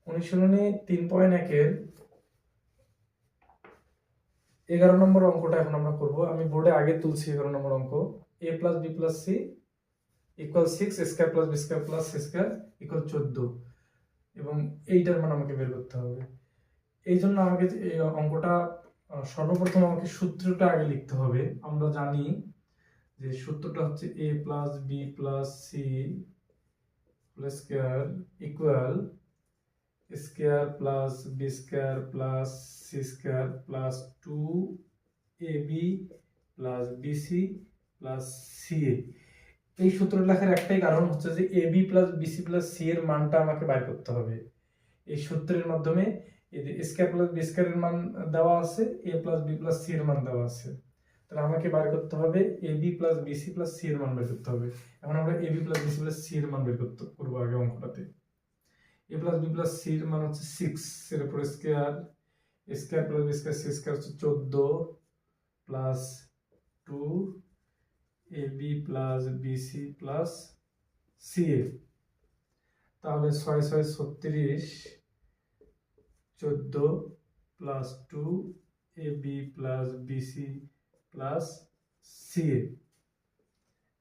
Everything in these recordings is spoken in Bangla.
অনুশীলনী 3.1-এর 11 নম্বর অঙ্কটা এখন আমরা করব। আমি বোর্ডে আগে তুলছি 11 নম্বর অঙ্ক। a + b + c = 6 a² + b² + c² = 14 এবং এইটার মান আমাকে বের করতে হবে। এই জন্য আমাকে এই অঙ্কটা সর্বপ্রথম আমাকে সূত্রটা আগে লিখতে হবে। আমরা জানি যে সূত্রটা হচ্ছে a + b + c ² equal square plus B square plus C square plus 2ab plus BC plus CA. এই সূত্রটা লেখার একটাই কারণ হচ্ছে যে ab plus BC plus C এর মানটা আমাকে বাইর করতে হবে। এই সূত্রের মাধ্যমে এই যে স্কয়ার প্লাস বি স্কয়ারের মান দেওয়া আছে, a plus B plus C এর মান দেওয়া আছে, তাহলে আমাকে বাইর করতে হবে ab plus BC plus C এর মান বের করতে হবে। এখন আমরা ab plus BC plus C এর মান বের করব আগে অঙ্কটাতে। a plus B plus C এর মান হচ্ছে 6 এর উপর square plus B square C square হচ্ছে 14 plus 2 ab plus BC plus CA. তাহলে 6 6 36 14 plus 2 ab plus BC plus CA.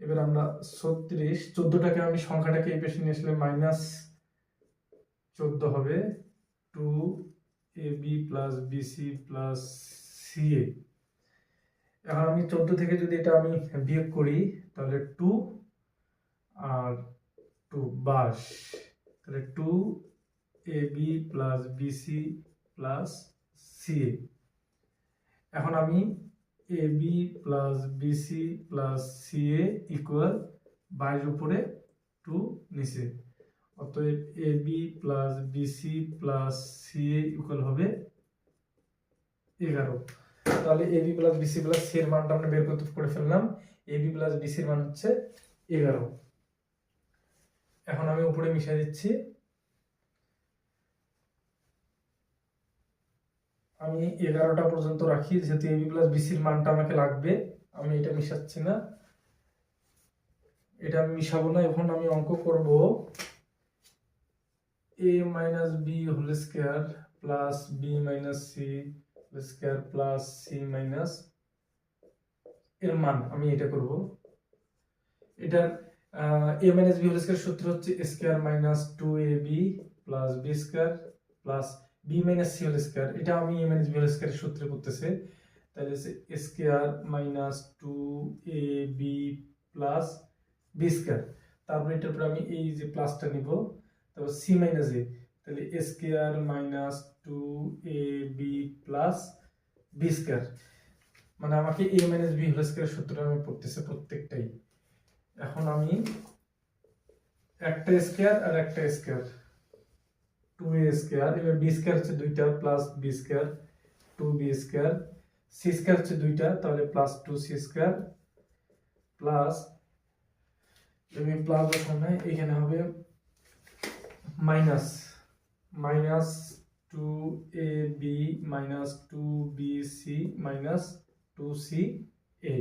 এবার আমরা 36 14টাকে আমি সংখ্যাটাকে এই পাশে নিয়ে আসলে মাইনাস 14 হবে 2ab plus BC plus CA. এখন আমি 14 থেকে যদি এটা আমি বিয়োগ করি তাহলে 2 আর 2 22, তাহলে 2ab plus BC plus CA. এখন আমি ab plus BC plus CA equal 22 উপরে 2 নিচে, অতএব ab plus BC plus CA equal হবে 11। তাহলে ab plus BC plus C এর মানটা আমরা বের করে ফেললাম। ab প্লাস বিসি এর মান হচ্ছে 11। এখন আমি উপরে মিশিয়ে দিচ্ছি। আমি 11টা পর্যন্ত রাখি, যেহেতু ab প্লাস বিসি এর মানটা আমাকে লাগবে। আমি এটা মিশাচ্ছি না, এটা আমি মিশাবো না। এখন আমি অঙ্ক করব a minus B whole square plus B minus C whole square plus C minus এর মান আমি এটা করব। এটা a minus B whole square সূত্র হচ্ছে square minus 2ab plus B square plus B minus C whole square. এটা আমি a মাইনাস বি হোল স্কয়ারের সূত্রে করতেছে, তাহলে square minus 2ab plus B square. তারপর এটার উপর আমি এই যে প্লাসটা নিব, তারপর সি মাইনাস এ, তাহলে square minus 2ab plus B square. মানে আমাকে a মাইনাস বি হোল স্কয়ারের সূত্রটা আমি পড়তেছে প্রত্যেকটাই। এখন আমি একটা স্কয়ার আর একটা স্কয়ার 2a স্কয়ার, এবার বি স্কয়ার হচ্ছে দুইটা plus B square 2b square, C square হচ্ছে দুইটা, তাহলে প্লাস 2c স্কয়ার প্লাস আমি প্লাস বসানো এখানে হবে minus 2ab minus 2bc minus 2ca।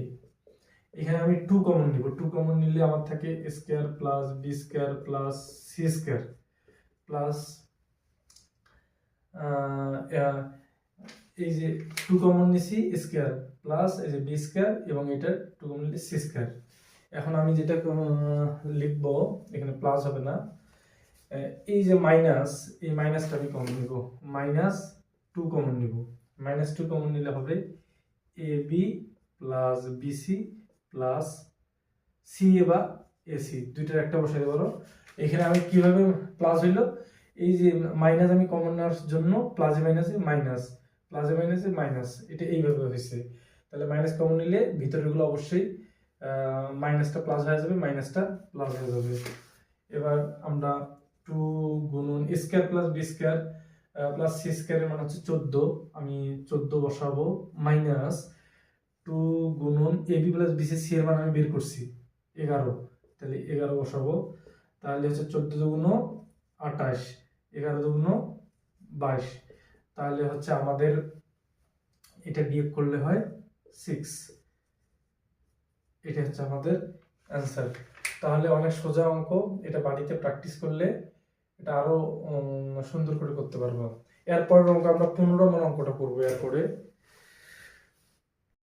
এখানে আমি 2 কমন নিব, 2 কমন নিলে আমার থাকে square plus B square plus C square plus এই যে 2 কমন নিছি স্কয়ার প্লাস এই যে বি স্কয়ার এবং এটা 2 কমন নিলে সি স্কয়ার। এখন আমি যেটা লিখব এখানে প্লাস হবে না, এই যে মাইনাস, এই মাইনাসটা আমি কমন নিব, মাইনাস 2 কমন নিব। মাইনাস 2 কমন নিলে হবে ab plus BC plus CA বা এসি, দুইটার একটা বসাই দেবো। এখানে আমি কিভাবে প্লাস হইলো, এই যে মাইনাস আমি কমন নেওয়ার জন্য প্লাসে মাইনাসে মাইনাস, প্লাসে মাইনাসে মাইনাস, এটা এইভাবে হয়েছে। তাহলে মাইনাস কমন নিলে ভিতরেরগুলো অবশ্যই মাইনাসটা প্লাস হয়ে যাবে, মাইনাসটা প্লাস হয়ে যাবে। এবার আমরা 2 গুণন square plus B square plus C স্কয়ারের মান হচ্ছে 14, আমি 14 বসাবো মাইনাস 2 গুণন এবি প্লাস বিসি সি এর মান আমি বের করছি 11, তাহলে 11 বসাবো। তাহলে হচ্ছে 14 দুগুণ 28, 11 দুগুণ 22, তাহলে হচ্ছে আমাদের এটা বিয়োগ করলে হয় 6। এটা হচ্ছে আমাদের অ্যান্সার। তাহলে অনেক সোজা অঙ্ক, এটা বাড়িতে প্র্যাকটিস করলে এটা আরো সুন্দর করে করতে পারবো। এরপরের অঙ্ক আমরা 15 নম্বর অঙ্কটা করবো এরপরে।